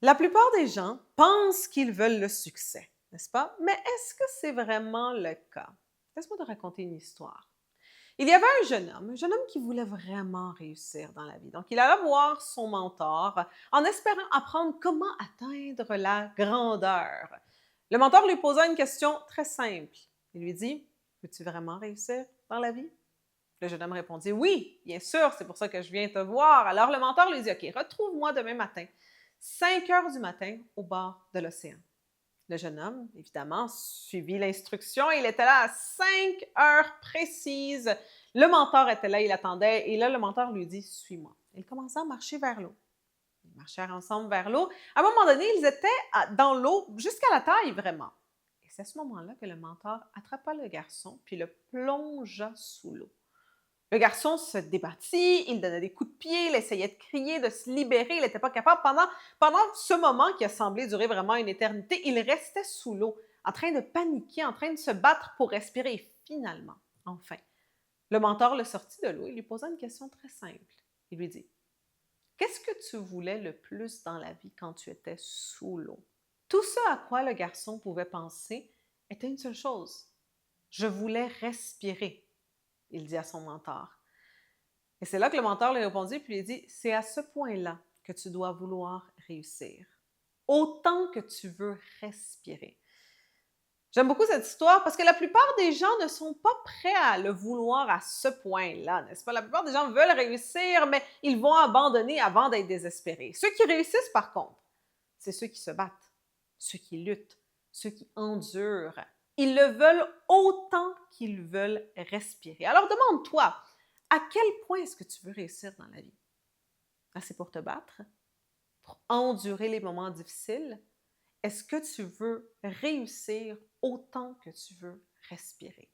La plupart des gens pensent qu'ils veulent le succès, n'est-ce pas? Mais est-ce que c'est vraiment le cas? Laisse-moi te raconter une histoire. Il y avait un jeune homme qui voulait vraiment réussir dans la vie. Donc, il alla voir son mentor en espérant apprendre comment atteindre la grandeur. Le mentor lui posa une question très simple. Il lui dit, veux-tu vraiment réussir dans la vie? Le jeune homme répondit, oui, bien sûr, c'est pour ça que je viens te voir. Alors le mentor lui dit, OK, retrouve-moi demain matin, 5 heures du matin, au bord de l'océan. Le jeune homme, évidemment, suivit l'instruction. Il était là à 5 heures précises. Le mentor était là, il attendait. Et là, le mentor lui dit, suis-moi. Il commença à marcher vers l'eau. Ils marchèrent ensemble vers l'eau. À un moment donné, ils étaient dans l'eau jusqu'à la taille, vraiment. Et c'est à ce moment-là que le mentor attrapa le garçon, puis le plongea sous l'eau. Le garçon se débattit, il donnait des coups de pied, il essayait de crier, de se libérer, il n'était pas capable. Pendant ce moment qui a semblé durer vraiment une éternité, il restait sous l'eau, en train de paniquer, en train de se battre pour respirer. Et finalement, enfin, le mentor le sortit de l'eau et lui posa une question très simple. Il lui dit, qu'est-ce que tu voulais le plus dans la vie quand tu étais sous l'eau? Tout ce à quoi le garçon pouvait penser était une seule chose. Je voulais respirer, il dit à son mentor. Et c'est là que le mentor lui répondit puis lui dit, c'est à ce point-là que tu dois vouloir réussir, autant que tu veux respirer. J'aime beaucoup cette histoire parce que la plupart des gens ne sont pas prêts à le vouloir à ce point-là, n'est-ce pas? La plupart des gens veulent réussir, mais ils vont abandonner avant d'être désespérés. Ceux qui réussissent, par contre, c'est ceux qui se battent, ceux qui luttent, ceux qui endurent. Ils le veulent autant qu'ils veulent respirer. Alors demande-toi, à quel point est-ce que tu veux réussir dans la vie? C'est pour te battre? Pour endurer les moments difficiles? Est-ce que tu veux réussir autant que tu veux respirer?